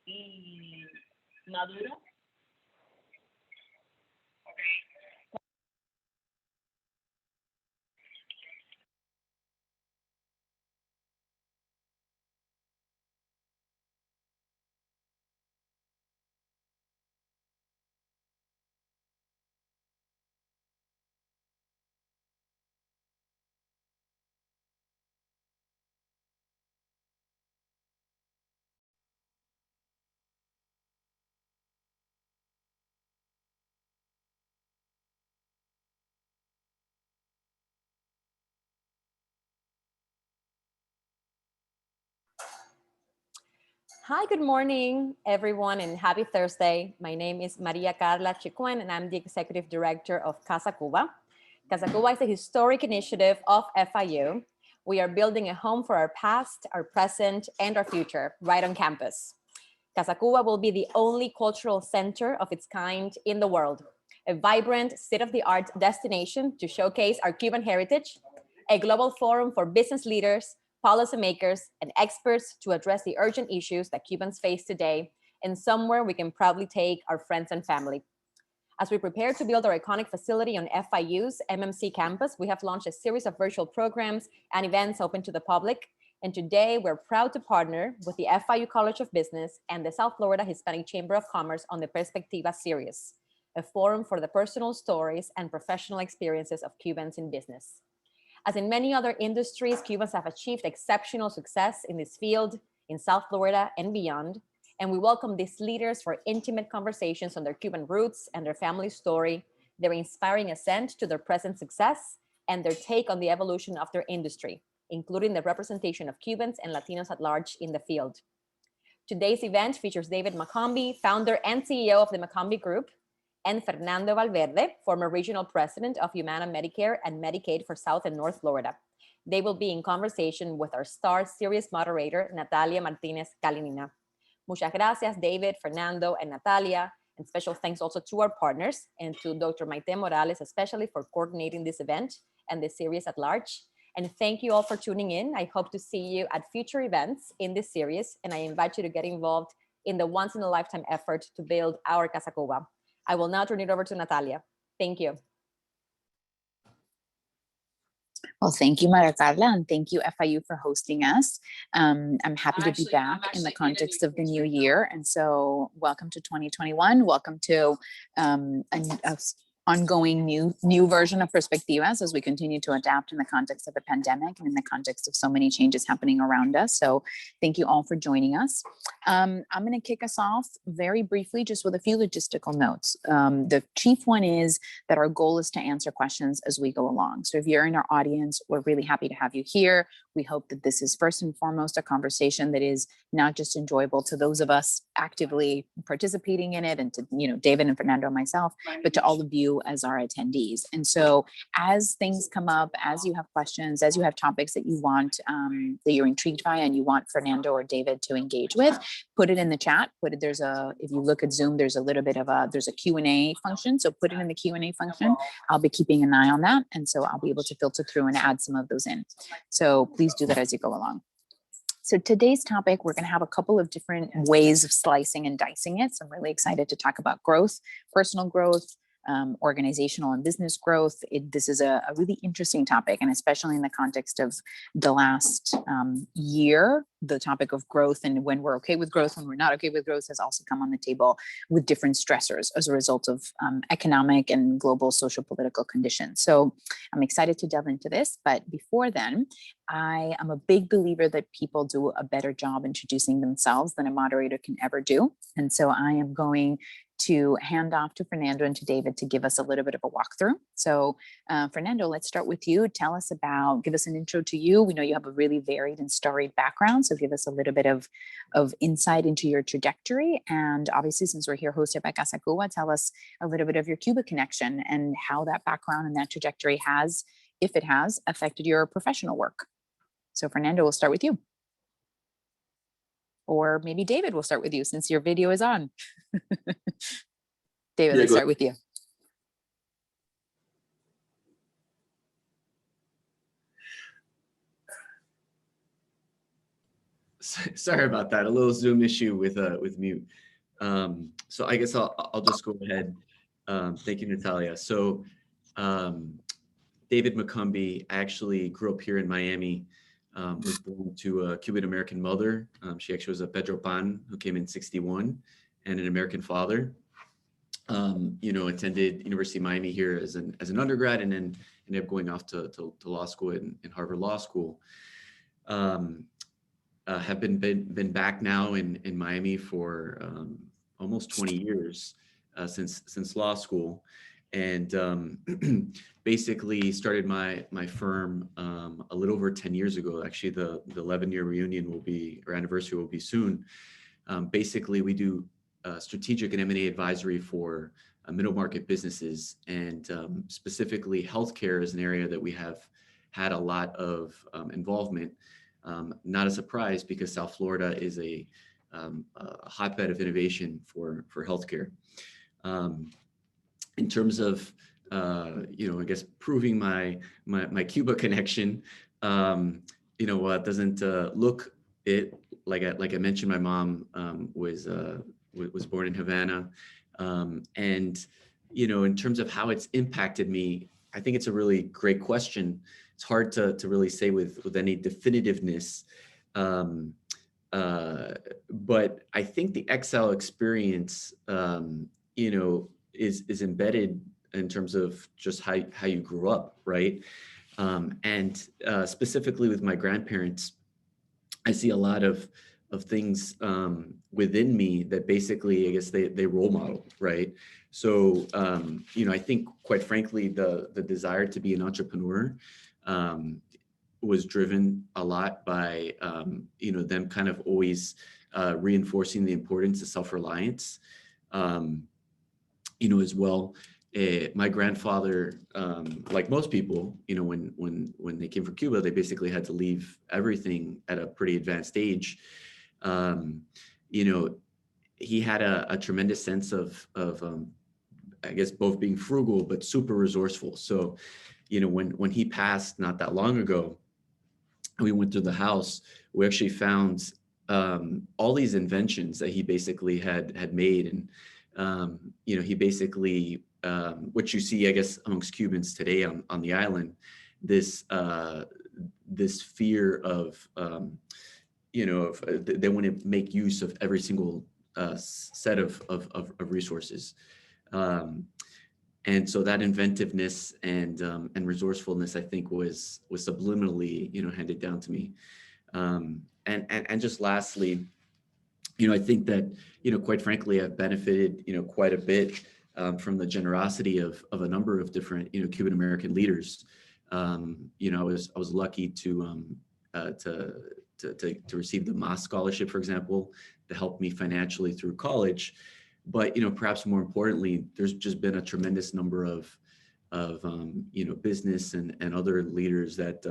y maduro. Hi, good morning, everyone, and happy Thursday. My name is Maria Carla Chicoen, and I'm the Executive Director of Casa Cuba. Casa Cuba is a historic initiative of FIU. We are building a home for our past, our present, and our future right on campus. Casa Cuba will be the only cultural center of its kind in the world, a vibrant, state-of-the-art destination to showcase our Cuban heritage, a global forum for business leaders, policymakers, and experts to address the urgent issues that Cubans face today, and somewhere we can proudly take our friends and family. As we prepare to build our iconic facility on FIU's MMC campus, we have launched a series of virtual programs and events open to the public. And today we're proud to partner with the FIU College of Business and the South Florida Hispanic Chamber of Commerce on the Perspectivas series, a forum for the personal stories and professional experiences of Cubans in business. As in many other industries, Cubans have achieved exceptional success in this field, in South Florida and beyond. And we welcome these leaders for intimate conversations on their Cuban roots and their family story, their inspiring ascent to their present success, and their take on the evolution of their industry, including the representation of Cubans and Latinos at large in the field. Today's event features David McCombie, founder and CEO of the McCombie Group, and Fernando Valverde, former regional president of Humana Medicare and Medicaid for South and North Florida. They will be in conversation with our star series moderator, Natalia Martinez Kalinina. Muchas gracias, David, Fernando, and Natalia. And special thanks also to our partners and to Dr. Maite Morales, especially for coordinating this event and the series at large. And thank you all for tuning in. I hope to see you at future events in this series. And I invite you to get involved in the once-in-a-lifetime effort to build our Casa Cuba. I will now turn it over to Natalia. Thank you. Well, thank you, Maria Carla, and thank you, FIU, for hosting us. I'm happy to be back in the context of the new year. And so welcome to 2021. Welcome to an ongoing new version of Perspectivas as we continue to adapt in the context of the pandemic and in the context of so many changes happening around us. So thank you all for joining us. I'm going to kick us off very briefly just with a few logistical notes. The chief one is that our goal is to answer questions as we go along. So if you're in our audience, we're really happy to have you here. We hope that this is first and foremost a conversation that is not just enjoyable to those of us actively participating in it and to, David and Fernando and myself, but to all of you as our attendees. And so as things come up, as you have questions, as you have topics that you want, that you're intrigued by and you want Fernando or David to engage with, put it in the chat. If you look at Zoom, there's a Q&A function. So put it in the Q&A function. I'll be keeping an eye on that. And so I'll be able to filter through and add some of those in. So please do that as you go along. So today's topic, we're going to have a couple of different ways of slicing and dicing it. So I'm really excited to talk about growth, personal growth, organizational and business growth. This is a really interesting topic, and especially in the context of the last year, the topic of growth and when we're okay with growth, when we're not okay with growth has also come on the table with different stressors as a result of economic and global social political conditions. So I'm excited to delve into this, but before then, I am a big believer that people do a better job introducing themselves than a moderator can ever do. And so I am going to hand off to Fernando and to David to give us a little bit of a walkthrough. So Fernando, let's start with you. Give us an intro to you. We know you have a really varied and storied background. So give us a little bit of insight into your trajectory. And obviously, since we're here hosted by Casa Cuba, tell us a little bit of your Cuba connection and how that background and that trajectory has, if it has, affected your professional work. So Fernando, we'll start with you. Or maybe David, we'll start with you since your video is on. David, let's start with you. Sorry about that. A little Zoom issue with mute. So I guess I'll just go ahead. Thank you, Natalia. So David McCumbee, I actually grew up here in Miami. Was born to a Cuban American mother. She actually was a Pedro Pan who came in '61, and an American father. Attended University of Miami here as an undergrad, and then ended up going off to law school in Harvard Law School. Have been back now in Miami for almost 20 years since law school, and basically started my firm a little over 10 years ago. Actually, the 11-year reunion anniversary will be soon. Basically, we do strategic and M&A advisory for middle market businesses, and specifically healthcare is an area that we have had a lot of involvement. Not a surprise, because South Florida is a hotbed of innovation for healthcare. In terms of I guess proving my Cuba connection, doesn't look it like I mentioned. My mom was born in Havana, and in terms of how it's impacted me, I think it's a really great question. It's hard to really say with any definitiveness, but I think the Excel experience, is embedded in terms of just how you grew up, right? And specifically with my grandparents, I see a lot of things within me that basically, I guess they role model, right? So, I think, quite frankly, the desire to be an entrepreneur was driven a lot by, them kind of always reinforcing the importance of self-reliance. As well, my grandfather, like most people, when they came from Cuba, they basically had to leave everything at a pretty advanced age. He had a tremendous sense of I guess both being frugal but super resourceful. So, when he passed not that long ago, we went through the house, we actually found all these inventions that he basically had made. And he basically, what you see, I guess, amongst Cubans today on the island, this fear of, they want to make use of every single set of resources. And so that inventiveness and resourcefulness, I think, was subliminally, handed down to me. And just lastly, I think that, quite frankly, I've benefited, quite a bit from the generosity of a number of different, Cuban American leaders. I was lucky to receive the Mas scholarship, for example, to help me financially through college. But perhaps more importantly, there's just been a tremendous number of business and other leaders that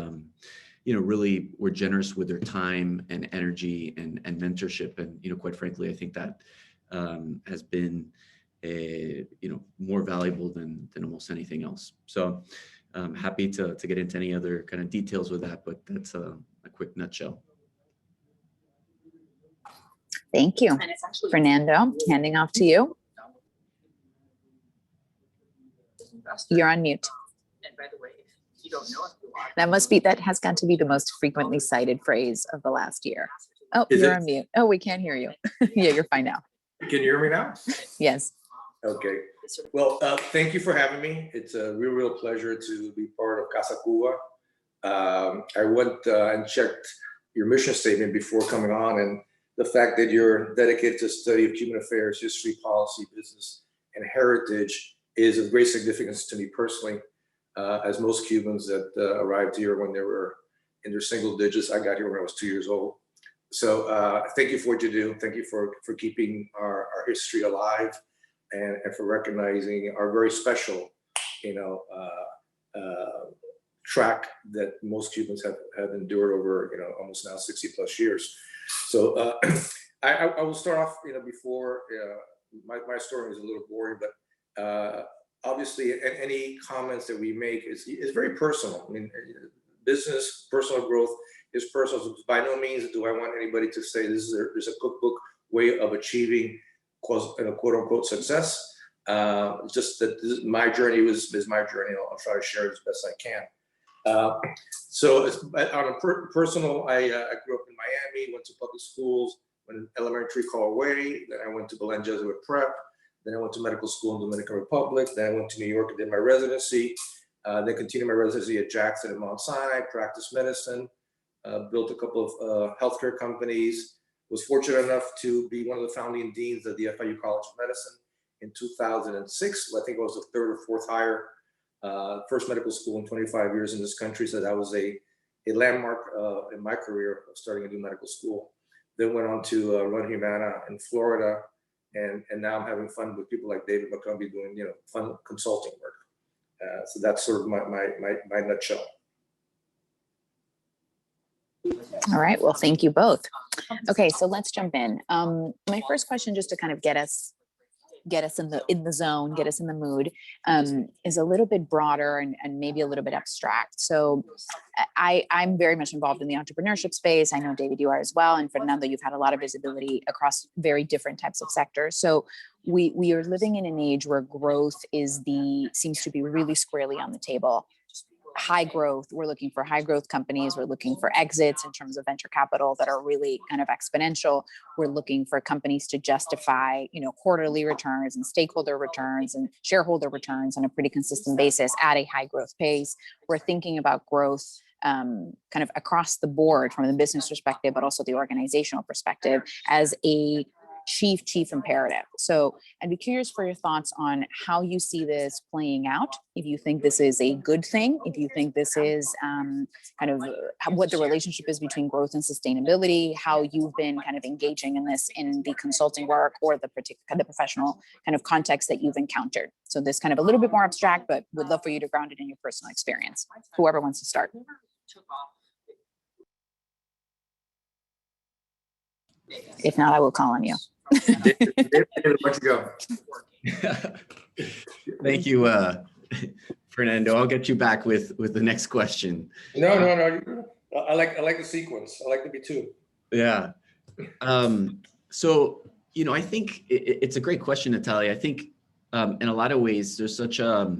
really were generous with their time and energy and mentorship. And quite frankly, I think that has been more valuable than almost anything else. So I'm happy to get into any other kind of details with that, but that's a quick nutshell. Thank you. Fernando, handing off to you. You're on mute. And by the way, if you don't know if you are, That has got to be the most frequently cited phrase of the last year. Oh, Is you're it? on mute. Oh, we can't hear you. Yeah, you're fine now. Can you hear me now? Yes. Okay. Well, thank you for having me. It's a real pleasure to be part of Casa Cuba. I went and checked your mission statement before coming on, and the fact that you're dedicated to the study of Cuban affairs, history, policy, business, and heritage is of great significance to me personally, as most Cubans that arrived here when they were in their single digits. I got here when I was 2 years old. So thank you for what you do. Thank you for keeping our history alive, and for recognizing our very special, track that most Cubans have endured over, almost now 60 plus years. So I will start off, before my story is a little boring, but obviously any comments that we make is very personal. I mean, business, personal growth is personal. So by no means do I want anybody to say there's a cookbook way of achieving quote unquote success. Just that my journey is my journey. I'll try to share it as best I can. So on a personal, I grew up in Miami, went to public schools, went in elementary called Way, then I went to Belen Jesuit Prep, then I went to medical school in the Dominican Republic, then I went to New York and did my residency, then continued my residency at Jackson and Mount Sinai, practiced medicine, built a couple of healthcare companies, was fortunate enough to be one of the founding deans of the FIU College of Medicine in 2006. I think I was the third or fourth hire. First medical school in 25 years in this country, so that was a landmark in my career of starting a new medical school. Then went on to run Humana in Florida, and now I'm having fun with people like David McCombie doing fun consulting work. So that's sort of my nutshell. All right. Well, thank you both. Okay, so let's jump in. My first question, just to kind of get us in the zone, get us in the mood, is a little bit broader and maybe a little bit abstract. So I'm very much involved in the entrepreneurship space. I know, David, you are as well. And Fernando, you've had a lot of visibility across very different types of sectors. So we are living in an age where growth seems to be really squarely on the table. High growth, we're looking for high growth companies. We're looking for exits in terms of venture capital that are really kind of exponential. We're looking for companies to justify, quarterly returns and stakeholder returns and shareholder returns on a pretty consistent basis at a high growth pace. We're thinking about growth kind of across the board from the business perspective, but also the organizational perspective as a chief imperative. So I'd be curious for your thoughts on how you see this playing out. If you think this is a good thing, if you think this is kind of what the relationship is between growth and sustainability, how you've been kind of engaging in this in the consulting work or the professional kind of context that you've encountered. So this kind of a little bit more abstract, but would love for you to ground it in your personal experience. Whoever wants to start. If not, I will call on you. David, where'd you go? Thank you, Fernando. I'll get you back with the next question. No. I like the sequence. I like to be two. Yeah. So, I think it's a great question, Natalia. I think in a lot of ways, there's such a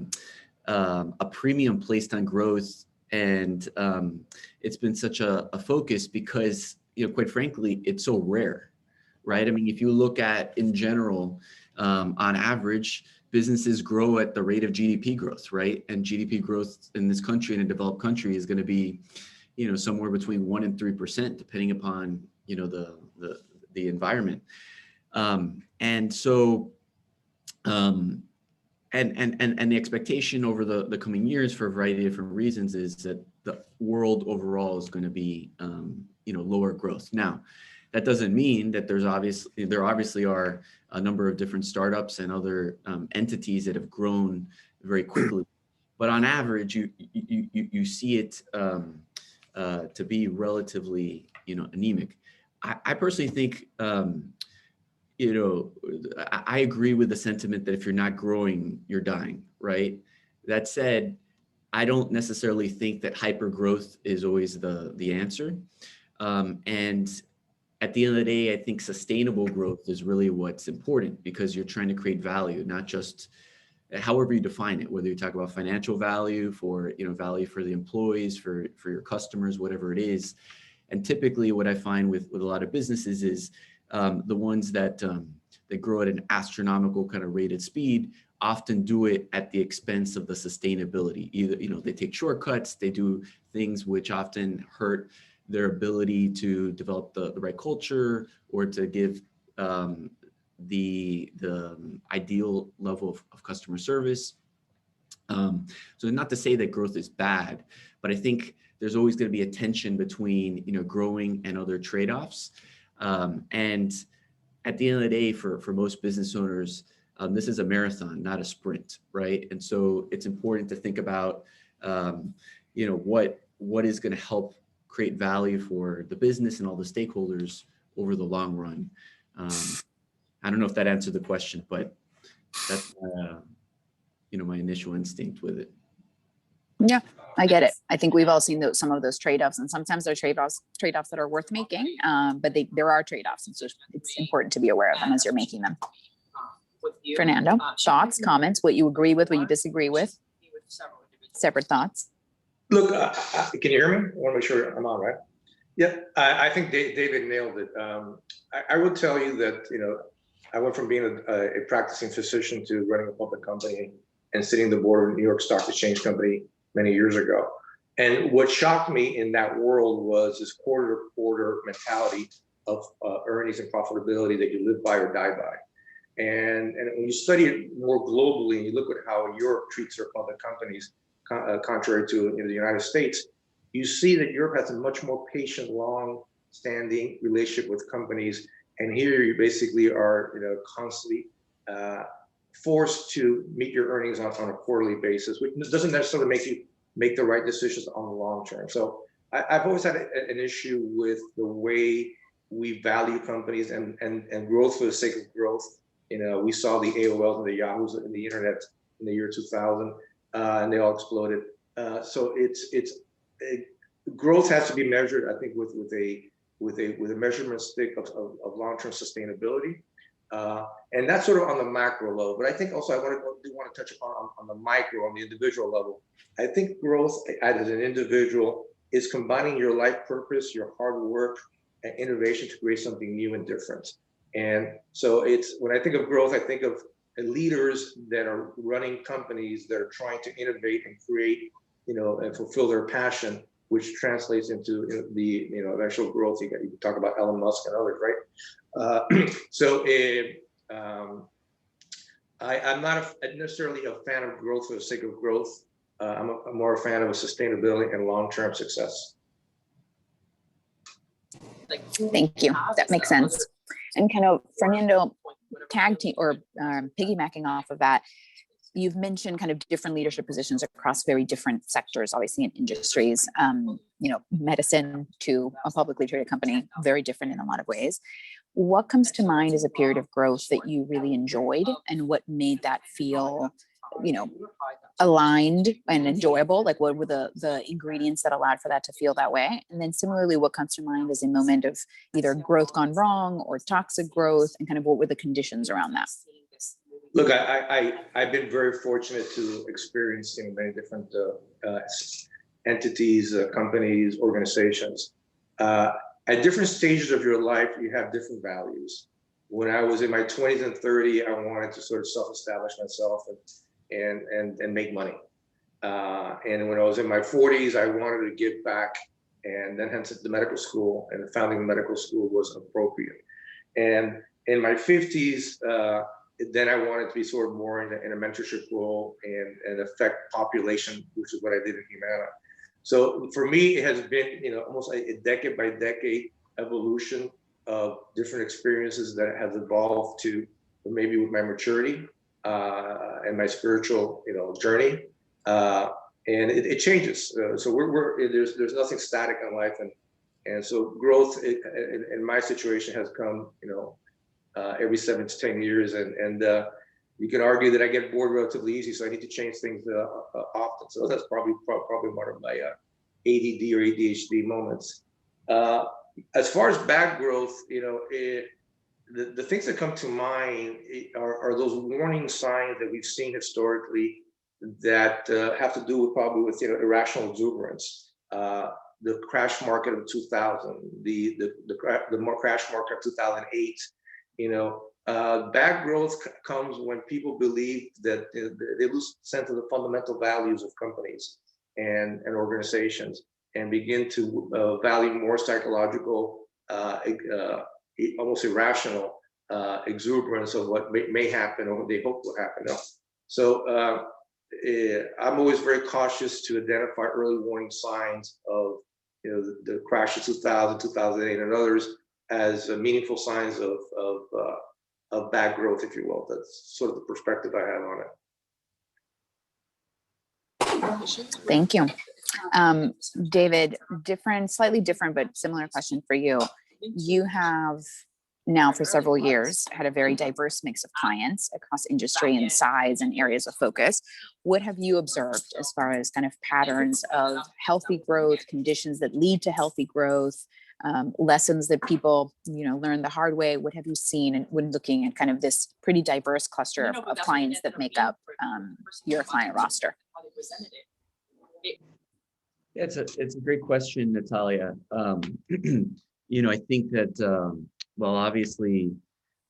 premium placed on growth, and it's been such a focus because, quite frankly, it's so rare, right? I mean, if you look at in general, on average, businesses grow at the rate of GDP growth, right? And GDP growth in this country, in a developed country, is going to be, somewhere between 1% and 3%, depending upon, the environment. And so, and the expectation over the coming years for a variety of different reasons is that the world overall is going to be, lower growth. Now, that doesn't mean that there obviously are a number of different startups and other entities that have grown very quickly, but on average, you see it to be relatively, anemic. I personally think, I agree with the sentiment that if you're not growing, you're dying, right? That said, I don't necessarily think that hyper growth is always the answer. And at the end of the day, I think sustainable growth is really what's important, because you're trying to create value, not just however you define it, whether you talk about financial value for, value for the employees, for your customers, whatever it is. And typically what I find with a lot of businesses is the ones that grow at an astronomical kind of rated speed often do it at the expense of the sustainability. Either, they take shortcuts, they do things which often hurt their ability to develop the right culture or to give the ideal level of customer service. So not to say that growth is bad, but I think there's always going to be a tension between, growing and other trade-offs. And at the end of the day, for most business owners, this is a marathon, not a sprint, right? And so it's important to think about, what is going to help create value for the business and all the stakeholders over the long run. I don't know if that answered the question, but that's my initial instinct with it. Yeah, I get it. I think we've all seen some of those trade-offs, and sometimes they're trade-offs that are worth making, but there are trade-offs, and so it's important to be aware of them as you're making them. Fernando, thoughts, comments, what you agree with, what you disagree with, separate thoughts. Look, can you hear me? I want to make sure I'm on, right? Yeah, I think David nailed it. I would tell you that, I went from being a practicing physician to running a public company and sitting on the board of a New York Stock Exchange company many years ago. And what shocked me in that world was this quarter-to-quarter mentality of earnings and profitability that you live by or die by. And when you study it more globally and you look at how Europe treats their public companies, contrary to the United States, you see that Europe has a much more patient, long-standing relationship with companies. And here you basically are, constantly forced to meet your earnings on a quarterly basis, which doesn't necessarily make you make the right decisions on the long term. So I've always had an issue with the way we value companies and growth for the sake of growth. We saw the AOLs and the Yahoos and the internet in the year 2000, and they all exploded. So growth has to be measured, I think, with a measurement stick of long-term sustainability. And that's sort of on the macro level. But I think also I do want to touch upon on the micro, on the individual level. I think growth as an individual is combining your life purpose, your hard work, and innovation to create something new and different. And so when I think of growth, I think of leaders that are running companies that are trying to innovate and create, and fulfill their passion, which translates into the eventual growth. You can talk about Elon Musk and others, right? I'm not necessarily a fan of growth for the sake of growth. I'm more a fan of sustainability and long-term success. Thank you. That makes sense. And kind of, Fernando, tag team or piggybacking off of that, you've mentioned kind of different leadership positions across very different sectors, obviously in industries, medicine to a publicly traded company, very different in a lot of ways. What comes to mind as a period of growth that you really enjoyed, and what made that feel, aligned and enjoyable? Like, what were the ingredients that allowed for that to feel that way? And then similarly, what comes to mind as a moment of either growth gone wrong or toxic growth, and kind of what were the conditions around that? Look, I've been very fortunate to experience many different entities, companies, organizations. At different stages of your life, you have different values. When I was in my 20s and 30s, I wanted to sort of self-establish myself and make money. And when I was in my 40s, I wanted to give back, and then hence the medical school, and founding a medical school was appropriate. And in my 50s, then I wanted to be sort of more in a mentorship role and affect population, which is what I did in Humana. So for me, it has been, almost a decade by decade evolution of different experiences that has evolved to maybe with my maturity and my spiritual, journey. And it changes. So there's nothing static in life, and so growth in my situation has come, every 7 to 10 years, and you can argue that I get bored relatively easy, so I need to change things often. So that's probably one of my ADD or ADHD moments. As far as bad growth, the things that come to mind are those warning signs that we've seen historically that have to do with irrational exuberance. The crash market of 2000, the crash market of 2008. Bad growth comes when people believe that they lose sense of the fundamental values of companies and organizations, and begin to value more psychological, almost irrational exuberance of what may happen or what they hope will happen. So I'm always very cautious to identify early warning signs of the crash of 2000, 2008, and others as meaningful signs of bad growth, if you will. That's sort of the perspective I have on it. Thank you. David, slightly different, but similar question for you. You have now for several years had a very diverse mix of clients across industry and size and areas of focus. What have you observed as far as kind of patterns of healthy growth, conditions that lead to healthy growth, lessons that people, learn the hard way? What have you seen when looking at kind of this pretty diverse cluster of clients that make up your client roster? It's a great question, Natalia. I think that, well, obviously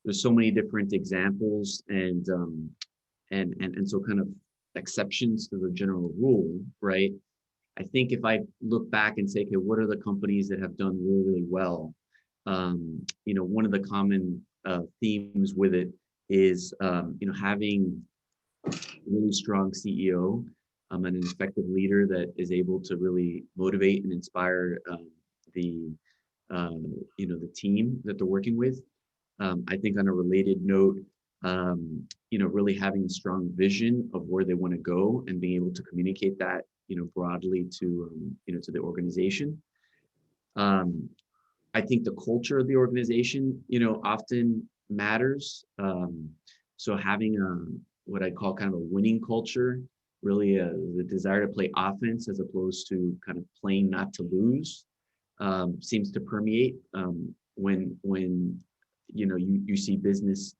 there's so many different examples and so kind of exceptions to the general rule, right? I think if I look back and say, okay, what are the companies that have done really, really well? One of the common themes with it is, having a really strong CEO, and an effective leader that is able to really motivate and inspire the team that they're working with. I think on a related note, really having a strong vision of where they want to go and being able to communicate that, broadly to the organization. I think the culture of the organization, often matters. So having what I call kind of a winning culture, really the desire to play offense as opposed to kind of playing not to lose, seems to permeate when you see businesses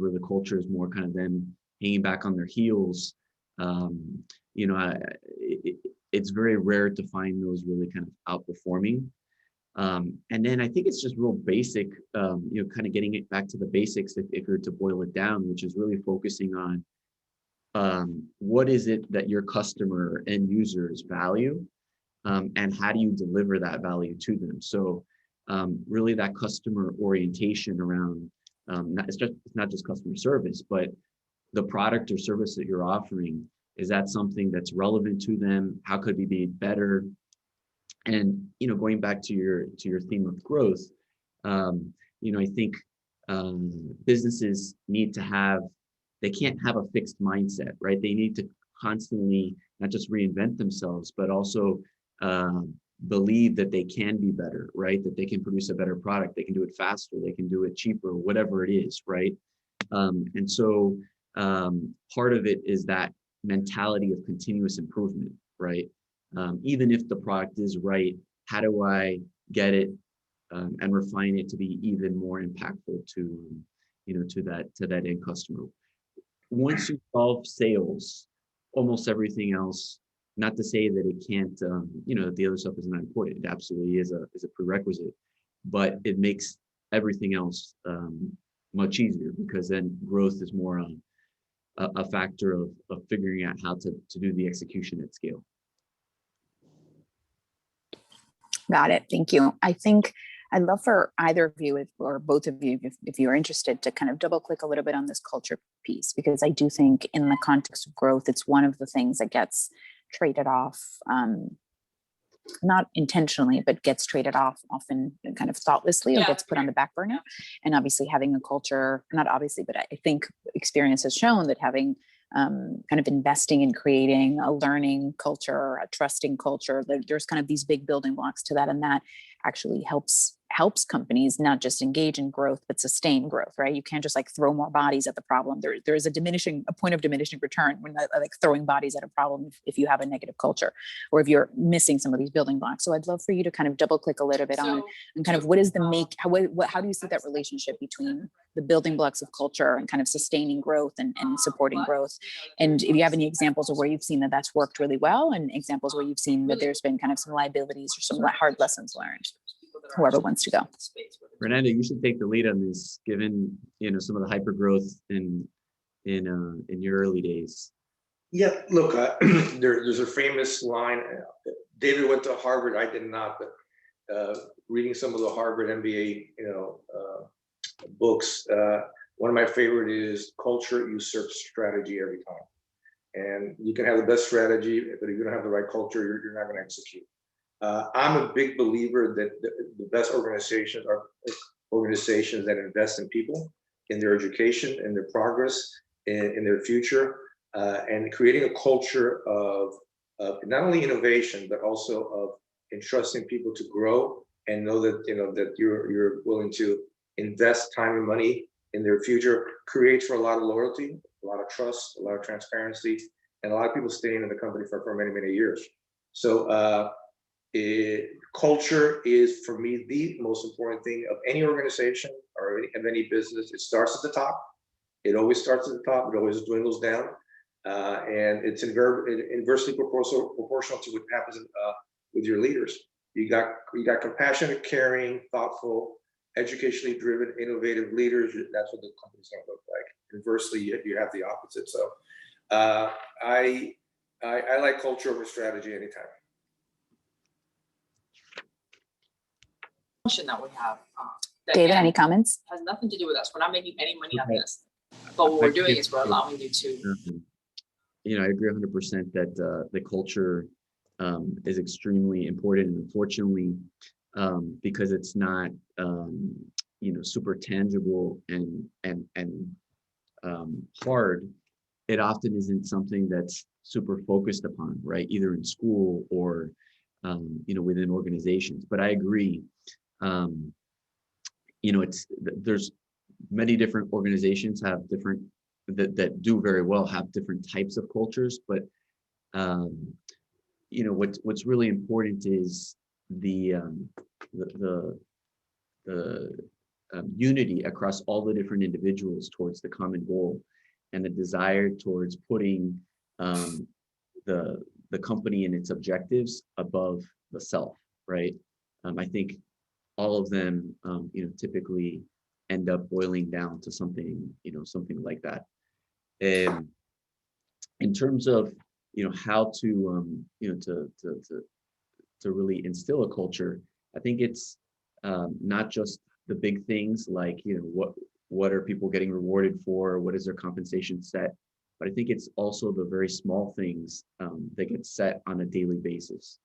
where the culture is more kind of them hanging back on their heels. It's very rare to find those really kind of outperforming. And then I think it's just real basic, kind of getting it back to the basics if you're to boil it down, which is really focusing on what is it that your customer end users value, and how do you deliver that value to them? So really that customer orientation around, it's not just customer service, but the product or service that you're offering. Is that something that's relevant to them? How could we be better? And going back to your theme of growth, I think businesses need to have, they can't have a fixed mindset, right? They need to constantly not just reinvent themselves, but also believe that they can be better, right? That they can produce a better product, they can do it faster, they can do it cheaper, whatever it is, right? And so part of it is that mentality of continuous improvement, right? Even if the product is right, how do I get it and refine it to be even more impactful to that end customer? Once you solve sales, almost everything else, not to say that it can't, the other stuff is not important. It absolutely is a prerequisite, but it makes everything else much easier, because then growth is more a factor of figuring out how to do the execution at scale. Got it. Thank you. I think I'd love for either of you, or both of you, if you're interested, to kind of double click a little bit on this culture piece, because I do think in the context of growth, it's one of the things that gets traded off, not intentionally, but gets traded off often kind of thoughtlessly, or gets put on the back burner. And obviously having a culture, not obviously, but I think experience has shown that having kind of investing in creating a learning culture, a trusting culture, there's kind of these big building blocks to that. And that actually helps companies not just engage in growth, but sustain growth, right? You can't just like throw more bodies at the problem. There is a point of diminishing return when like throwing bodies at a problem if you have a negative culture, or if you're missing some of these building blocks. So I'd love for you to kind of double click a little bit on and kind of what is how do you see that relationship between the building blocks of culture and kind of sustaining growth and supporting growth? And if you have any examples of where you've seen that that's worked really well, and examples where you've seen that there's been kind of some liabilities or some hard lessons learned, whoever wants to go. Fernando, you should take the lead on this, given some of the hyper growth in your early days. Yeah, look, there's a famous line. David went to Harvard, I did not, but reading some of the Harvard MBA, books, one of my favorite is culture usurps strategy every time. And you can have the best strategy, but if you don't have the right culture, you're not going to execute. I'm a big believer that the best organizations are organizations that invest in people, in their education, in their progress, in their future, and creating a culture of not only innovation, but also of entrusting people to grow and know that that you're willing to invest time and money in their future creates for a lot of loyalty, a lot of trust, a lot of transparency, and a lot of people staying in the company for many, many years. So culture is, for me, the most important thing of any organization or of any business. It starts at the top. It always starts at the top. It always dwindles down. And it's inversely proportional to what happens with your leaders. You got compassionate, caring, thoughtful, educationally driven, innovative leaders. That's what the company's going to look like. Inversely, you have the opposite. So I like culture over strategy anytime. Function that we have. That David, again, any comments? has nothing to do with us. We're not making any money on this. But what we're doing is we're allowing you to. You know, I agree 100% that the culture is extremely important, and unfortunately, because it's not you know, super tangible and hard, it often isn't something that's super focused upon, right? Either in school or you know, within organizations. But I agree. You know, there's many different organizations have different that do very well have different types of cultures, but you know, what's really important is the unity across all the different individuals towards the common goal, and the desire towards putting the company and its objectives above the self, right? I think all of them, you know, typically end up boiling down to something, you know, something like that. And in terms of, you know, how to, you know, to really instill a culture, I think it's not just the big things like, you know, what are people getting rewarded for? What is their compensation set? But I think it's also the very small things that get set on a daily basis.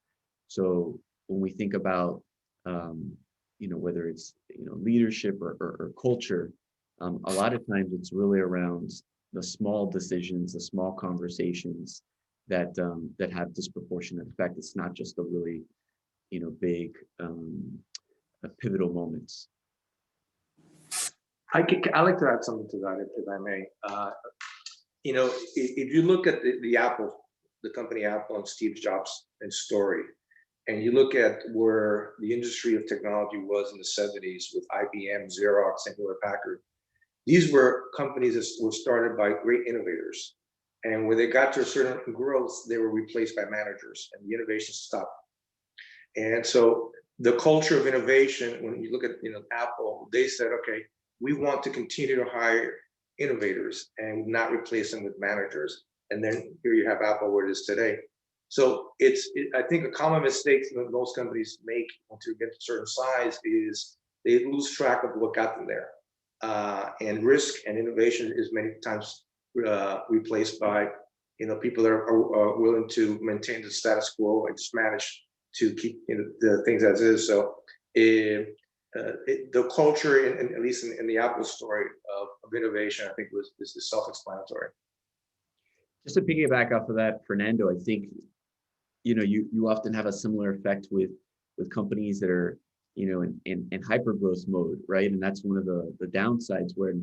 So when we think about, you know, whether it's, you know, leadership or culture, a lot of times it's really around the small decisions, the small conversations that that have disproportionate effect. It's not just the really, you know, big pivotal moments. I like to add something to that, if I may. You know, if you look at the Apple, the company Apple and Steve Jobs' story, and you look at where the industry of technology was in the 70s with IBM, Xerox, and Hewlett-Packard, these were companies that were started by great innovators. And when they got to a certain growth, they were replaced by managers, and the innovation stopped. And so the culture of innovation, when you look at, you know, Apple, they said, okay, we want to continue to hire innovators and not replace them with managers. And then here you have Apple where it is today. So I think a common mistake that most companies make once you get to a certain size is they lose track of what got them there. And risk and innovation is many times replaced by, you know, people that are willing to maintain the status quo and just manage to keep, you know, the things as is. So the culture, at least in the Apple story of innovation, I think is self-explanatory. Just to piggyback off of that, Fernando, I think, you know, you often have a similar effect with companies that are, you know, in hyper growth mode, right? And that's one of the downsides where,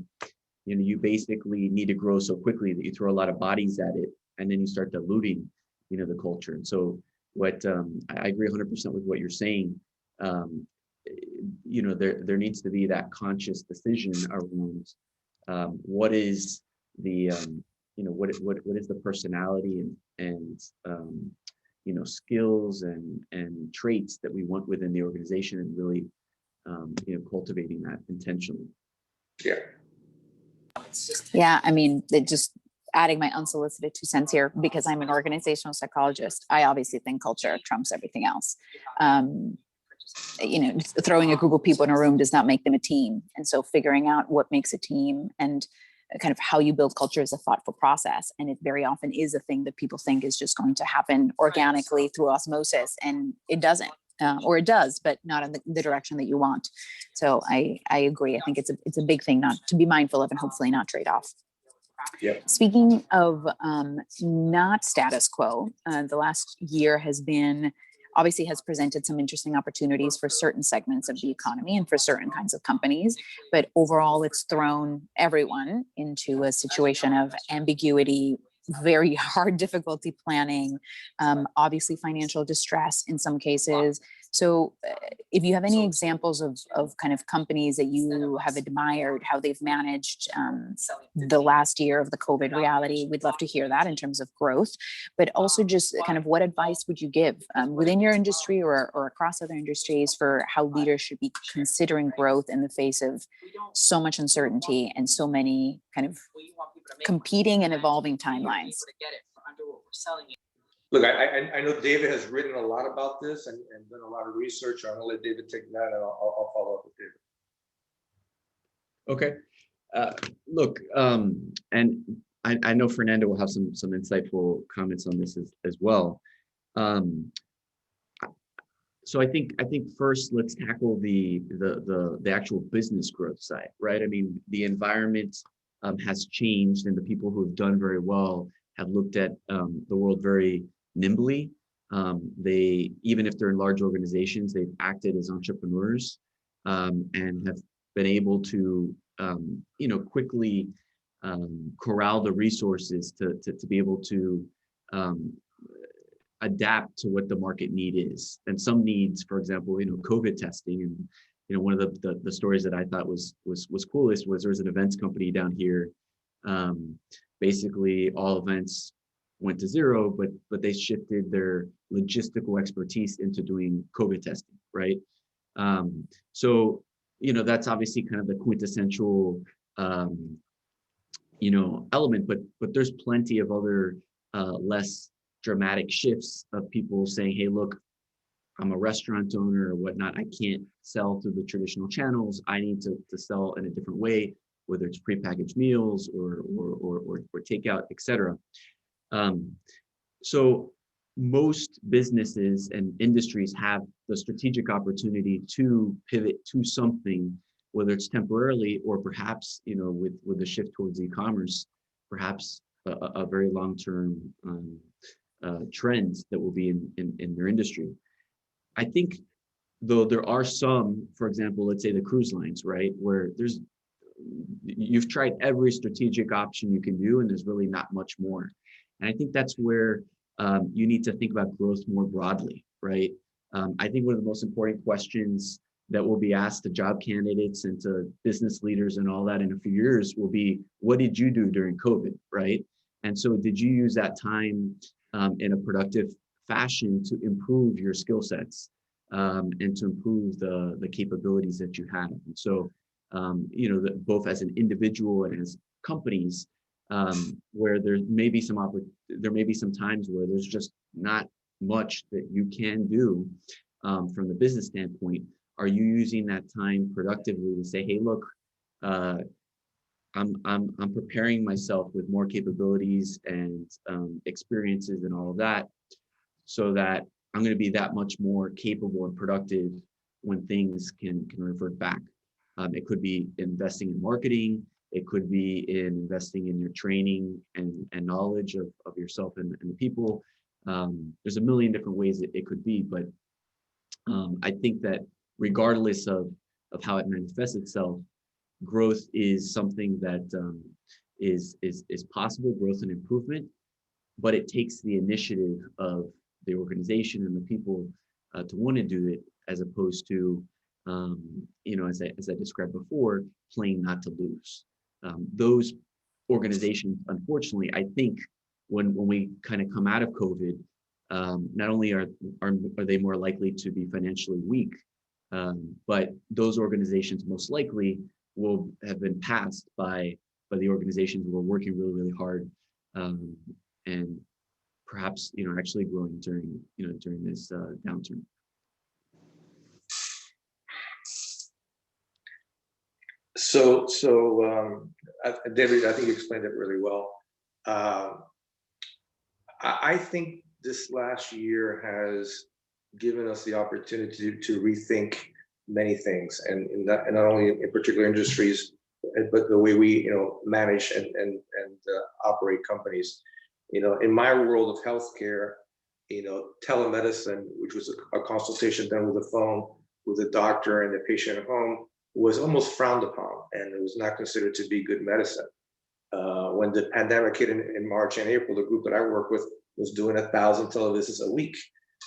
you know, you basically need to grow so quickly that you throw a lot of bodies at it, and then you start diluting, you know, the culture. And so what I agree 100% with what you're saying. You know, there needs to be that conscious decision around what is the you know, what is the personality and you know, skills and traits that we want within the organization, and really you know, cultivating that intentionally. Yeah. Yeah, I mean, just adding my unsolicited 2 cents here, because I'm an organizational psychologist, I obviously think culture trumps everything else. You know, just throwing a group of people in a room does not make them a team. And so figuring out what makes a team and kind of how you build culture is a thoughtful process. And it very often is a thing that people think is just going to happen organically through osmosis, and it doesn't. Or it does, but not in the direction that you want. So I agree. I think it's a big thing not to be mindful of, and hopefully not trade off. Yep. Speaking of not status quo, the last year has been obviously has presented some interesting opportunities for certain segments of the economy and for certain kinds of companies. But overall, it's thrown everyone into a situation of ambiguity, very hard difficulty planning, obviously financial distress in some cases. So if you have any examples of kind of companies that you have admired, how they've managed the last year of the COVID reality, we'd love to hear that in terms of growth, but also just kind of what advice would you give within your industry or across other industries for how leaders should be considering growth in the face of so much uncertainty and so many kind of competing and evolving timelines? Look, I know David has written a lot about this and done a lot of research. I'm gonna let David take that, and I'll follow up with David. Okay. Look, and I know Fernando will have some insightful comments on this as well. So I think first let's tackle the actual business growth side, right? I mean, the environment has changed, and the people who have done very well have looked at the world very nimbly. They, even if they're in large organizations, they've acted as entrepreneurs and have been able to, quickly corral the resources to be able to adapt to what the market need is. And some needs, for example, COVID testing. And one of the stories that I thought was coolest was there was an events company down here. Basically, all events went to zero, but they shifted their logistical expertise into doing COVID testing, right? So that's obviously kind of the quintessential element, but there's plenty of other less dramatic shifts of people saying, hey, look, I'm a restaurant owner or whatnot, I can't sell through the traditional channels, I need to sell in a different way, whether it's prepackaged meals or takeout, etc. So most businesses and industries have the strategic opportunity to pivot to something, whether it's temporarily or perhaps, with the shift towards e-commerce, perhaps a very long-term trend that will be in their industry. I think, though, there are some, for example, let's say the cruise lines, right, where you've tried every strategic option you can do, and there's really not much more. And I think that's where you need to think about growth more broadly, right? I think one of the most important questions that will be asked to job candidates and to business leaders and all that in a few years will be, what did you do during COVID, right? And so did you use that time in a productive fashion to improve your skill sets and to improve the capabilities that you have? And so, both as an individual and as companies, where there may be some times where there's just not much that you can do from the business standpoint. Are you using that time productively to say, hey, look, I'm preparing myself with more capabilities and experiences and all of that, so that I'm going to be that much more capable and productive when things can revert back. It could be investing in marketing. It could be in investing in your training and knowledge of yourself and the people. There's a million different ways it could be, but I think that regardless of how it manifests itself, growth is something that is possible, growth and improvement, but it takes the initiative of the organization and the people to want to do it, as opposed to, as I described before, playing not to lose. Those organizations, unfortunately, I think when we kind of come out of COVID, not only are they more likely to be financially weak, but those organizations most likely will have been passed by the organizations who are working really, really hard, and perhaps actually growing during this downturn. So David, I think you explained it really well. I think this last year has given us the opportunity to rethink many things, and not only in particular industries, but the way we manage and operate companies. In my world of healthcare, telemedicine, which was a consultation done with a phone with a doctor and the patient at home, was almost frowned upon, and it was not considered to be good medicine. When the pandemic hit in March and April, the group that I work with was doing 1,000 televisits a week,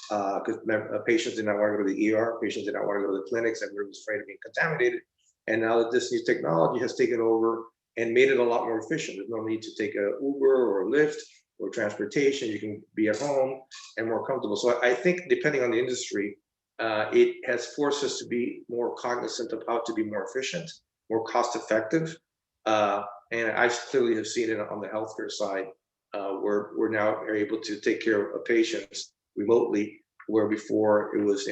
because patients did not want to go to the ER, patients did not want to go to the clinics, and we were afraid of being contaminated. And now that this new technology has taken over and made it a lot more efficient, there's no need to take a Uber or a Lyft or transportation. You can be at home and more comfortable. So I think, depending on the industry, it has forced us to be more cognizant of how to be more efficient, more cost effective. And I clearly have seen it on the healthcare side, where we're now able to take care of patients remotely, where before it was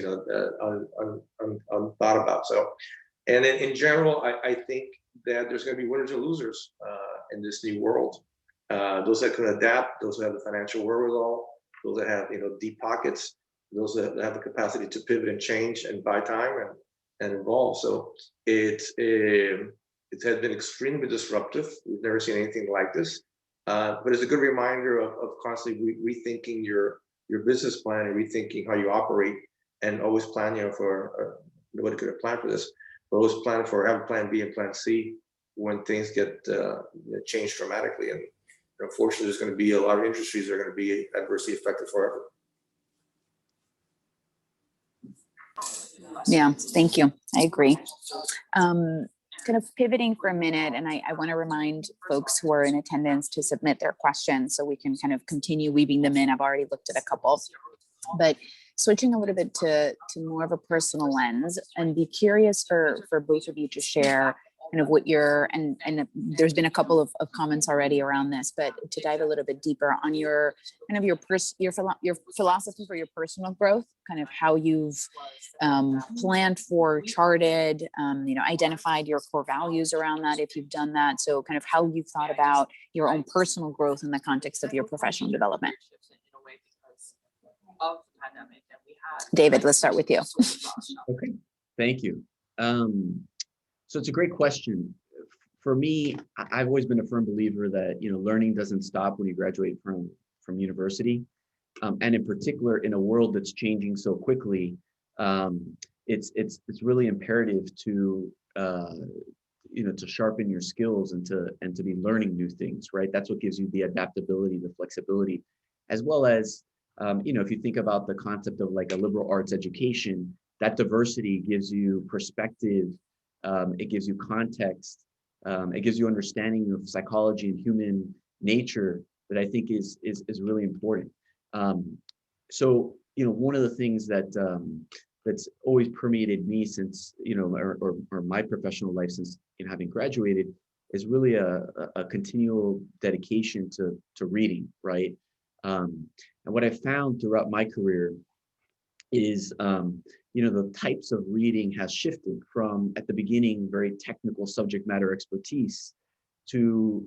unthought about. So, and then in general, I think that there's going to be winners and losers in this new world. Those that can adapt, those that have the financial wherewithal, those that have deep pockets, those that have the capacity to pivot and change and buy time and evolve. So it has been extremely disruptive. We've never seen anything like this, but it's a good reminder of constantly rethinking your business plan and rethinking how you operate, and always plan. For nobody could have planned for this, but always plan for, have plan B and plan C when things get changed dramatically. And unfortunately, there's going to be a lot of industries that are going to be adversely affected forever. Yeah, thank you. I agree. Kind of pivoting for a minute, and I want to remind folks who are in attendance to submit their questions so we can kind of continue weaving them in. I've already looked at a couple, but switching a little bit to more of a personal lens, and be curious for both of you to share kind of what and there's been a couple of comments already around this, but to dive a little bit deeper on your kind of your philosophy for your personal growth, kind of how you've planned for, charted, identified your core values around that, if you've done that. So kind of how you've thought about your own personal growth in the context of your professional development. David, let's start with you. Okay, thank you. So it's a great question. For me, I've always been a firm believer that learning doesn't stop when you graduate from university, and in particular in a world that's changing so quickly. It's really imperative to to sharpen your skills and to be learning new things, right? That's what gives you the adaptability, the flexibility, as well as if you think about the concept of like a liberal arts education, that diversity gives you perspective. It gives you context. It gives you understanding of psychology and human nature that I think is really important. So one of the things that's always permeated me since or my professional life since having graduated is really a continual dedication to reading, right? And what I found throughout my career is the types of reading has shifted from, at the beginning, very technical subject matter expertise to,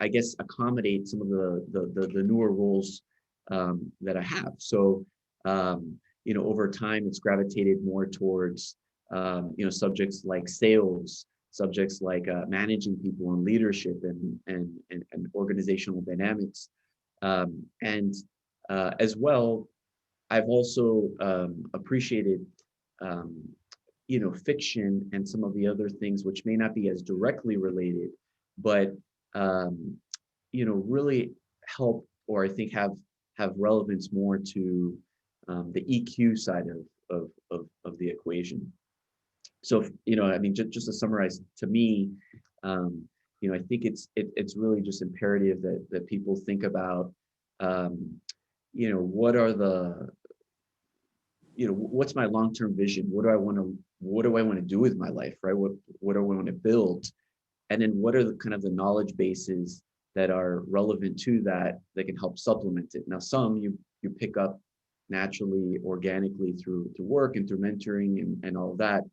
I guess, accommodate some of the newer roles that I have. So over time, it's gravitated more towards subjects like sales, subjects like managing people and leadership and organizational dynamics, and as well. I've also appreciated, fiction and some of the other things which may not be as directly related, but really help, or I think have relevance more to the EQ side of the equation. So just to summarize, to me, I think it's really just imperative that people think about. What are what's my long-term vision? What do I want to do with my life, right? What do I want to build? And then what are the kind of the knowledge bases that are relevant to that can help supplement it? Now, some you pick up naturally, organically through work and through mentoring and all of that.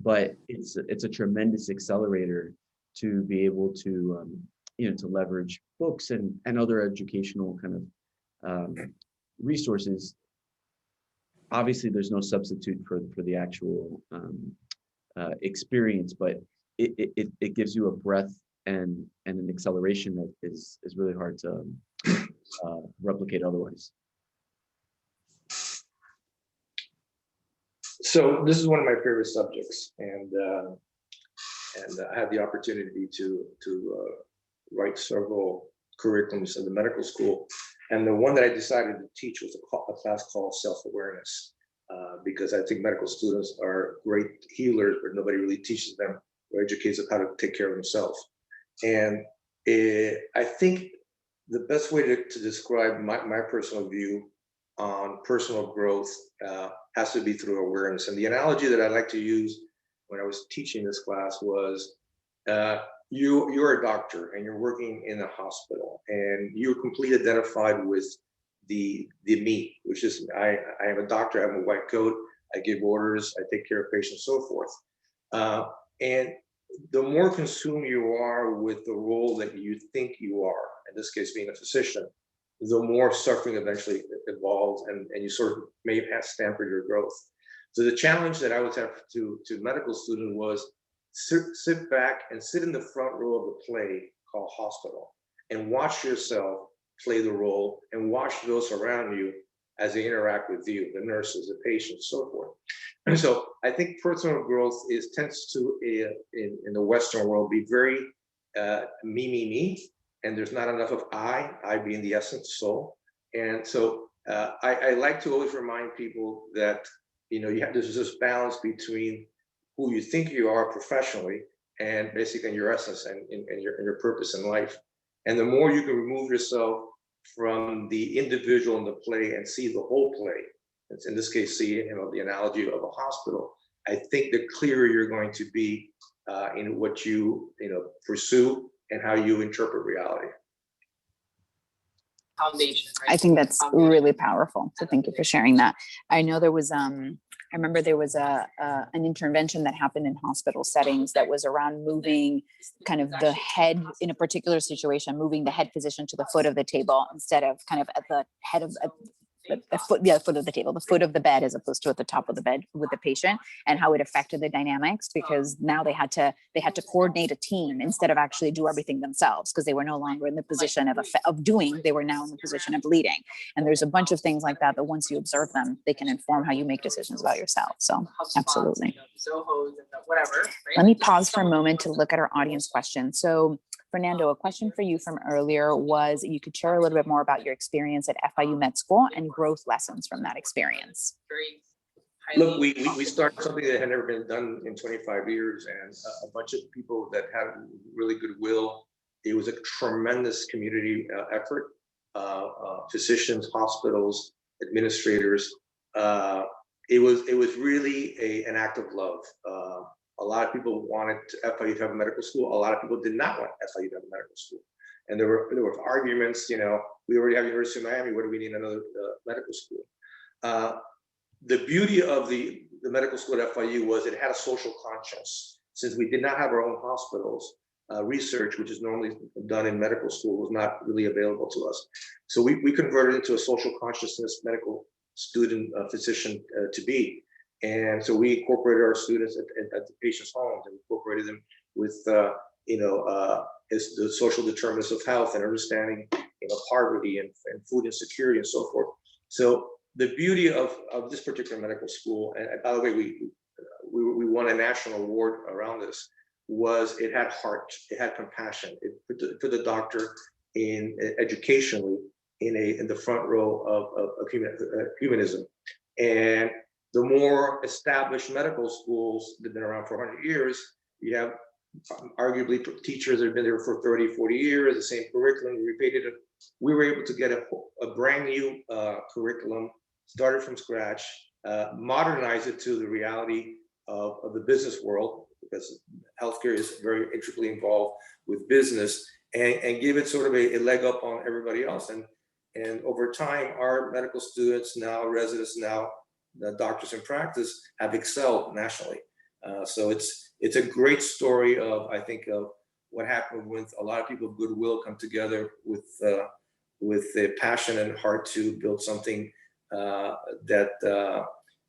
But it's a tremendous accelerator to be able to to leverage books and other educational kind of resources. Obviously, there's no substitute for the actual experience, but it gives you a breadth and an acceleration that is really hard to replicate otherwise. So this is one of my favorite subjects, and I had the opportunity to write several curriculums in the medical school. And the one that I decided to teach was a class called self-awareness, because I think medical students are great healers, but nobody really teaches them or educates them how to take care of themselves. And I think the best way to describe my personal view on personal growth has to be through awareness. And the analogy that I like to use when I was teaching this class was, you're a doctor and you're working in a hospital, and you're completely identified with the me, which is I am a doctor, I have a white coat, I give orders, I take care of patients, so forth. And the more consumed you are with the role that you think you are, in this case being a physician, the more suffering eventually evolves, and you sort of may have stampered your growth. So the challenge that I would have to medical students was sit back and sit in the front row of a play called Hospital and watch yourself play the role and watch those around you as they interact with you, the nurses, the patients, so forth. And so I think personal growth tends to, in the Western world, be very me, and there's not enough of I being the essence, soul. And so I like to always remind people that, there's this balance between who you think you are professionally and basically your essence and your purpose in life. And the more you can remove yourself from the individual in the play and see the whole play, it's in this case, see, the analogy of a hospital, I think the clearer you're going to be in what you pursue and how you interpret reality. Foundation, right? I think that's really powerful. So thank you for sharing that. I know there was, I remember there was an intervention that happened in hospital settings that was around moving kind of the head in a particular situation, moving the head physician to the foot of the table instead of kind of at the head of the foot of the table, the foot of the bed, as opposed to at the top of the bed with the patient, and how it affected the dynamics, because now they had to coordinate a team instead of actually do everything themselves, because they were no longer in the position of doing, they were now in the position of leading. And there's a bunch of things like that once you observe them, they can inform how you make decisions about yourself. So absolutely. Let me pause for a moment to look at our audience questions. So Fernando, a question for you from earlier was, you could share a little bit more about your experience at FIU Med School and growth lessons from that experience. Look, we started something that had never been done in 25 years, and a bunch of people that had really goodwill. It was a tremendous community effort. Physicians, hospitals, administrators. It was really an act of love. A lot of people wanted FIU to have a medical school. A lot of people did not want FIU to have a medical school. And there were arguments, we already have University of Miami, what do we need another medical school? The beauty of the medical school at FIU was it had a social conscience. Since we did not have our own hospitals, research, which is normally done in medical school, was not really available to us. So we converted into a social consciousness medical student physician to be. And so we incorporated our students at the patient's homes, and incorporated them with, the social determinants of health and understanding, poverty and food insecurity and so forth. So the beauty of this particular medical school, and by the way, we won a national award around this, was it had heart, it had compassion. It put the doctor in educationally in the front row of humanism. And the more established medical schools that have been around for 100 years, you have arguably teachers that have been there for 30, 40 years, the same curriculum, repeated it. We were able to get a brand new curriculum, started from scratch, modernize it to the reality of the business world, because healthcare is very intricately involved with business, and give it sort of a leg up on everybody else. And over time, our medical students now, residents now, the doctors in practice, have excelled nationally. So it's a great story of, I think, of what happened with a lot of people of goodwill come together with a passion and heart to build something that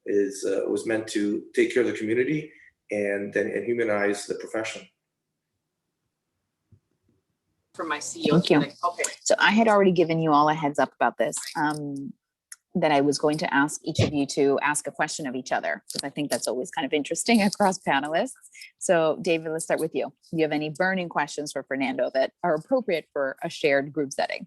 was meant to take care of the community and humanize the profession. For my CEO. Thank you. Okay. So I had already given you all a heads up about this. that I was going to ask each of you to ask a question of each other, because I think that's always kind of interesting across panelists. So David, let's start with you. Do you have any burning questions for Fernando that are appropriate for a shared group setting?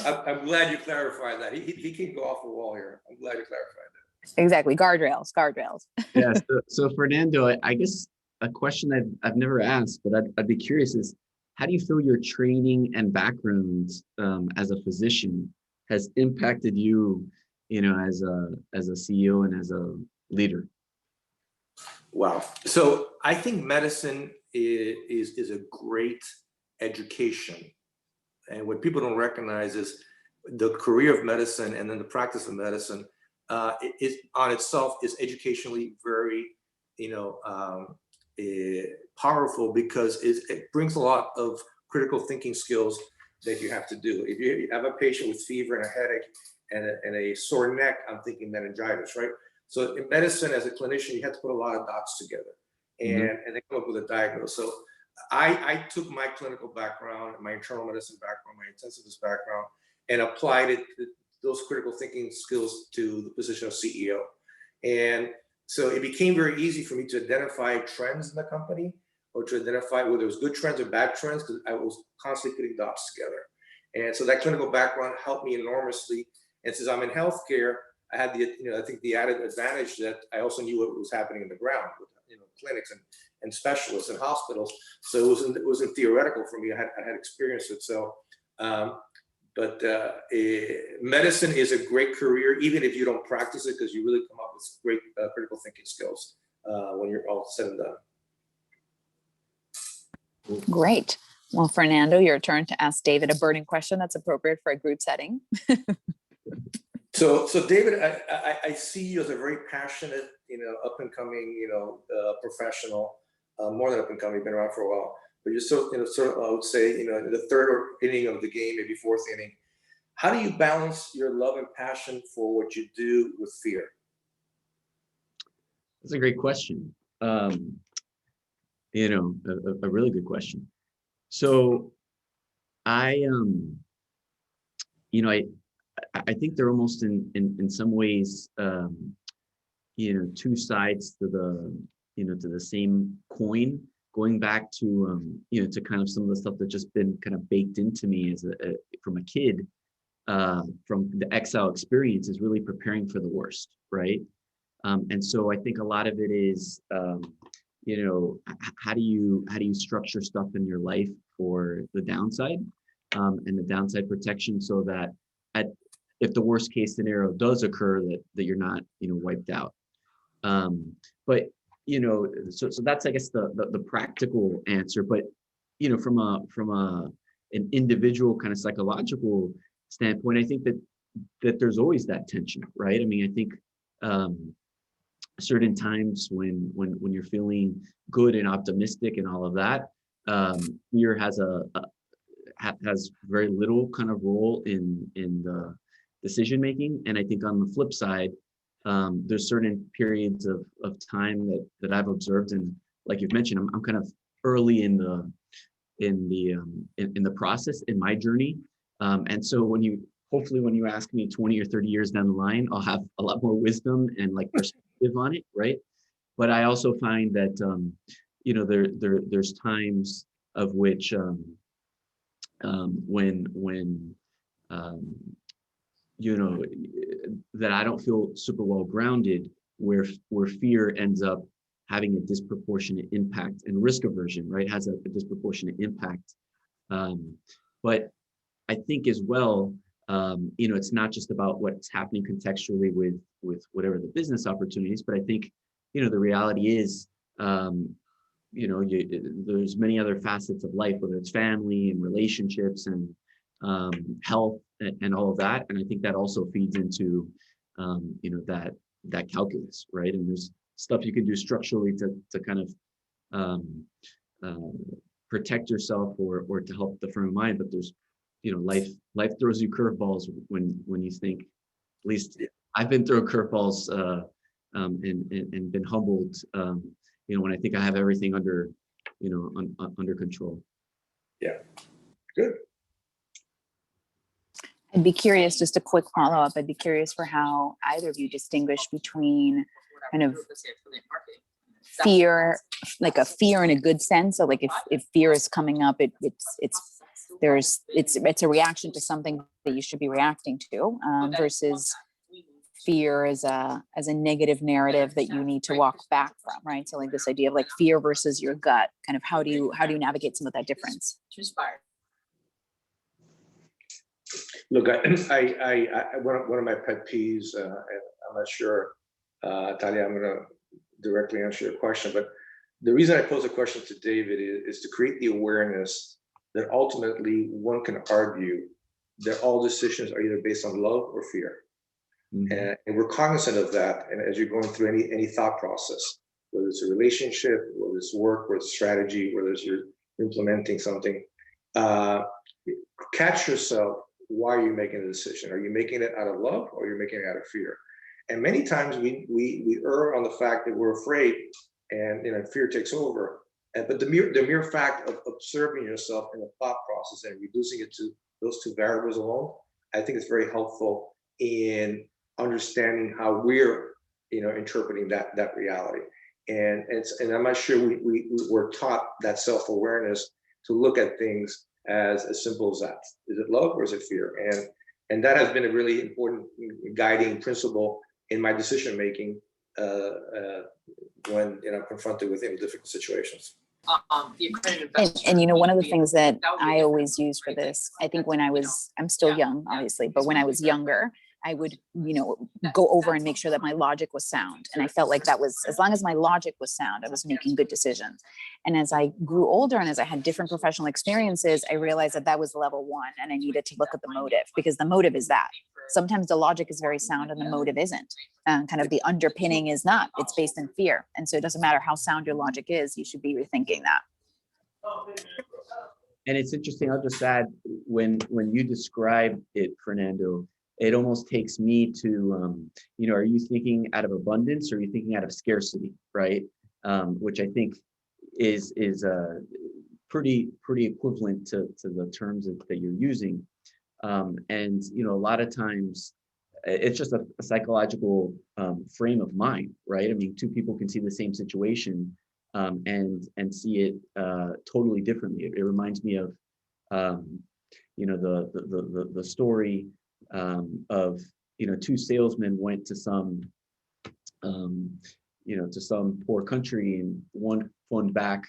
I'm glad you clarified that. He can go off the wall here. I'm glad you clarified that. Exactly, guardrails. Yeah, so Fernando, I guess a question I've never asked, but I'd be curious is, how do you feel your training and background as a physician has impacted you, as a CEO and as a leader? Wow. So I think medicine is a great education. And what people don't recognize is the career of medicine and then the practice of medicine is on itself is educationally very, powerful, because it brings a lot of critical thinking skills that you have to do. If you have a patient with fever and a headache and a sore neck, I'm thinking meningitis, right? So in medicine, as a clinician, you have to put a lot of dots together and then come up with a diagnosis. So I took my clinical background, my internal medicine background, my intensivist background, and applied it, those critical thinking skills, to the position of CEO. And so it became very easy for me to identify trends in the company, or to identify whether it was good trends or bad trends, because I was constantly putting dots together. And so that clinical background helped me enormously. And since I'm in healthcare, I had I think the added advantage that I also knew what was happening in the ground with, clinics and specialists and hospitals. So it wasn't theoretical for me. I had experienced it. So, but medicine is a great career, even if you don't practice it, because you really come up with great critical thinking skills when you're all said and done. Great. Well, Fernando, your turn to ask David a burning question that's appropriate for a group setting. So David, I see you as a very passionate, up and coming, professional, more than up and coming, been around for a while. But you're sort of, I would say, in the third inning of the game, maybe fourth inning. How do you balance your love and passion for what you do with fear? That's a great question. A really good question. So I think they're almost in some ways, two sides to the same coin. Going back to to kind of some of the stuff that's just been kind of baked into me from a kid, from the exile experience, is really preparing for the worst, right? And so I think a lot of it is, how do you structure stuff in your life for the downside, and the downside protection, so that if the worst case scenario does occur, that you're not wiped out. But so that's, I guess, the practical answer. But from an individual kind of psychological standpoint, I think that there's always that tension, right? I mean, I think certain times when you're feeling good and optimistic and all of that, fear has very little kind of role in the decision making. And I think on the flip side, there's certain periods of time that I've observed, and like you've mentioned, I'm kind of early in the process in my journey, and so when you ask me 20 or 30 years down the line, I'll have a lot more wisdom and like perspective on it, right? But I also find that there's times of which when that I don't feel super well grounded, where fear ends up having a disproportionate impact, and risk aversion, right, has a disproportionate impact. But I think as well, it's not just about what's happening contextually with whatever the business opportunities, but I think, the reality is, there's many other facets of life, whether it's family and relationships and health and all of that. And I think that also feeds into, that calculus, right? And there's stuff you can do structurally to kind of protect yourself or to help the frame of mind. But there's, life throws you curveballs when you think, at least I've been through curveballs and been humbled, when I think I have everything under control. Yeah, good. I'd be curious, just a quick follow-up, I'd be curious for how either of you distinguish between kind of fear, like a fear in a good sense. So like if fear is coming up, it's a reaction to something that you should be reacting to, versus fear as a negative narrative that you need to walk back from, right? So like this idea of like fear versus your gut, kind of how do you navigate some of that difference? Look, I one of my pet peeves, and I'm not sure, Talia, I'm gonna directly answer your question, but the reason I pose a question to David is to create the awareness that ultimately one can argue that all decisions are either based on love or fear. Mm-hmm. And we're cognizant of that. And as you're going through any thought process, whether it's a relationship, whether it's work, whether it's strategy, whether it's you're implementing something, catch yourself. Why are you making a decision? Are you making it out of love or you're making it out of fear? And many times we err on the fact that we're afraid and fear takes over. But the mere fact of observing yourself in the thought process and reducing it to those two variables alone, I think it's very helpful in understanding how we're interpreting that reality. And I'm not sure we're taught that self-awareness to look at things as simple as that. Is it love or is it fear? And that has been a really important guiding principle in my decision making when confronted with difficult situations. And one of the things that I always use for this, I think when I'm still young, obviously, but when I was younger, I would, go over and make sure that my logic was sound. And I felt like that was, as long as my logic was sound, I was making good decisions. And as I grew older and as I had different professional experiences, I realized that was level one and I needed to look at the motive, because the motive is that. Sometimes the logic is very sound and the motive isn't. Kind of the underpinning is not, it's based in fear. And so it doesn't matter how sound your logic is, you should be rethinking that. And it's interesting, I'll just add, when you describe it, Fernando, it almost takes me to, are you thinking out of abundance or are you thinking out of scarcity, right? Which I think is pretty equivalent to the terms that you're using. And, a lot of times it's just a psychological frame of mind, right? I mean, two people can see the same situation and see it totally differently. It reminds me of, the story of two salesmen went to some poor country, and one phoned back.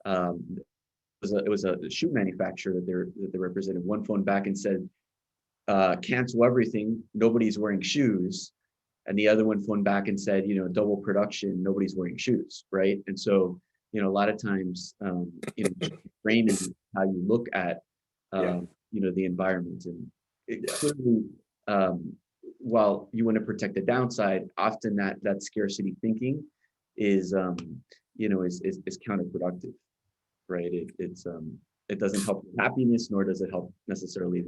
It was a shoe manufacturer that they represented. One phoned back and said, cancel everything, nobody's wearing shoes. And the other one phoned back and said, double production, nobody's wearing shoes, right? And so, a lot of times, framing how you look at the environment. And it clearly, while you want to protect the downside, often that scarcity thinking is counterproductive, right? It doesn't help happiness, nor does it help necessarily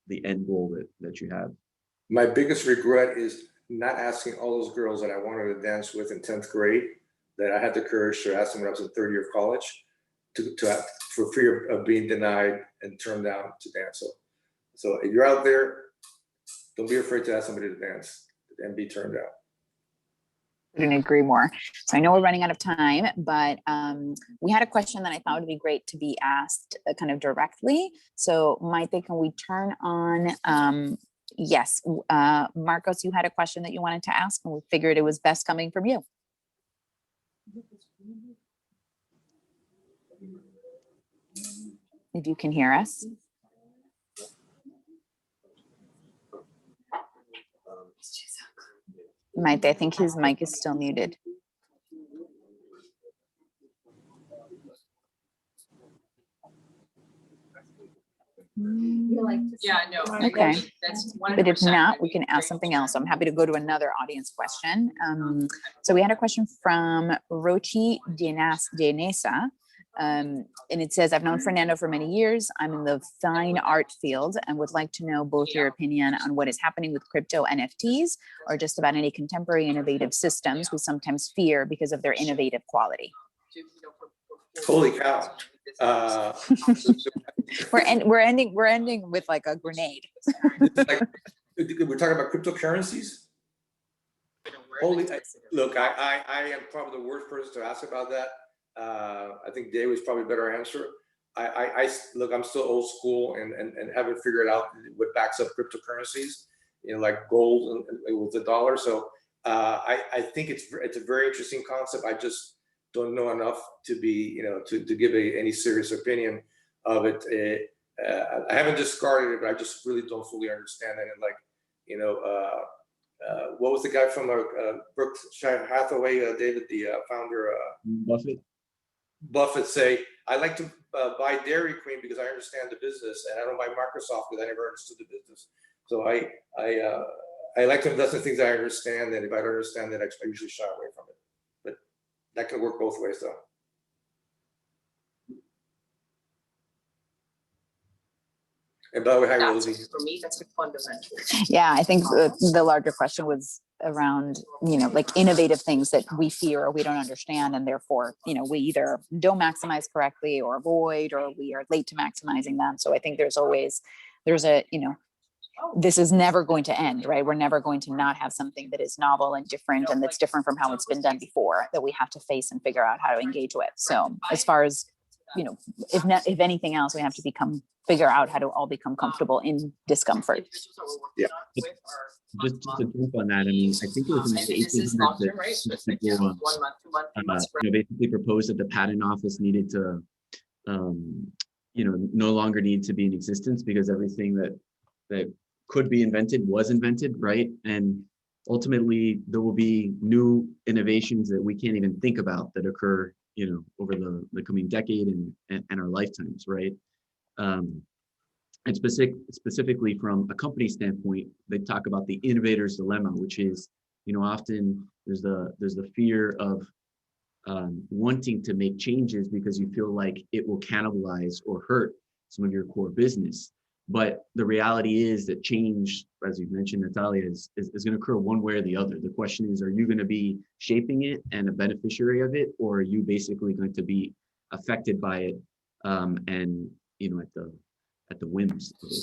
the end goal that you have. My biggest regret is not asking all those girls that I wanted to dance with in 10th grade, that I had the courage to ask them when I was in third year of college, for fear of being denied and turned down to dance. So if you're out there, don't be afraid to ask somebody to dance and be turned out. I couldn't agree more. So I know we're running out of time, but we had a question that I thought would be great to be asked kind of directly. So Maite, can we turn on, yes, Marcos, you had a question that you wanted to ask, and we figured it was best coming from you. If you can hear us. Maite, I think his mic is still muted. Yeah, no. Okay. That's but if not, we can ask something else. I'm happy to go to another audience question. So we had a question from Rochi Dienesa. And it says, I've known Fernando for many years. I'm in the fine art field and would like to know both your opinion on what is happening with crypto NFTs or just about any contemporary innovative systems we sometimes fear because of their innovative quality. Holy cow. We're ending with like a grenade. We're talking about cryptocurrencies. Look, I am probably the worst person to ask about that. I think Dave was probably a better answer. Look, I'm still old school and haven't figured out what backs up cryptocurrencies, like gold and with the dollar. So I think it's a very interesting concept. I just don't know enough to be, to give any serious opinion of it. I haven't discarded it, but I just really don't fully understand it. And what was the guy from Berkshire Hathaway, David, the founder? Buffett say, I like to buy Dairy Queen because I understand the business, and I don't buy Microsoft because I never understood the business. So I like to invest in things I understand, and if I don't understand it, I usually shy away from it. But that can work both ways, though. And by the way, hi, Rosie. For me, that's fundamental. Yeah, I think the larger question was around, like innovative things that we fear or we don't understand, and therefore, we either don't maximize correctly or avoid, or we are late to maximizing them. So I think there's this is never going to end, right? We're never going to not have something that is novel and different, and that's different from how it's been done before, that we have to face and figure out how to engage with. So as far as, if anything else, we have to figure out how to all become comfortable in discomfort. Yeah. Just to jump on that, I mean, I think it was in the 1800s that people basically proposed that the patent office needed to, no longer need to be in existence because everything that could be invented was invented, right? And ultimately, there will be new innovations that we can't even think about that occur, over the coming decade and our lifetimes, right? And specifically from a company standpoint, they talk about the innovator's dilemma, which is, often there's the fear of wanting to make changes because you feel like it will cannibalize or hurt some of your core business. But the reality is that change, as you've mentioned, Natalia, is going to occur one way or the other. The question is, are you going to be shaping it and a beneficiary of it, or are you basically going to be affected by it and at the whims of it?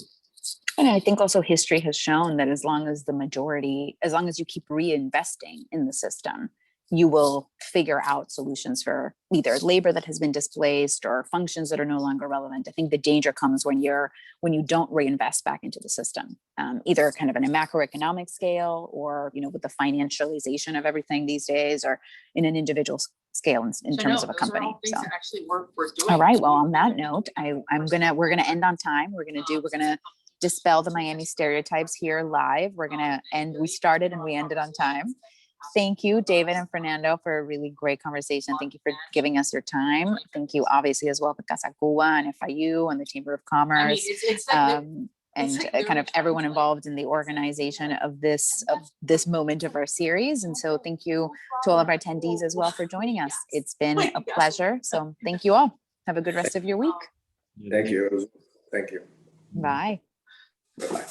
And I think also history has shown that as long as you keep reinvesting in the system, you will figure out solutions for either labor that has been displaced or functions that are no longer relevant. I think the danger comes when you don't reinvest back into the system, either kind of in a macroeconomic scale or, with the financialization of everything these days, or in an individual scale in terms of a company. So actually we're doing. All right. Well, on that note, we're gonna end on time. We're gonna dispel the Miami stereotypes here live. We started and we ended on time. Thank you, David and Fernando, for a really great conversation. Thank you for giving us your time. Thank you, obviously, as well to Casa Cuba and FIU and the Chamber of Commerce, and kind of everyone involved in the organization of this moment of our series. And so thank you to all of our attendees as well for joining us. It's been a pleasure. So thank you all. Have a good rest of your week. Thank you. Thank you. Bye. Bye-bye.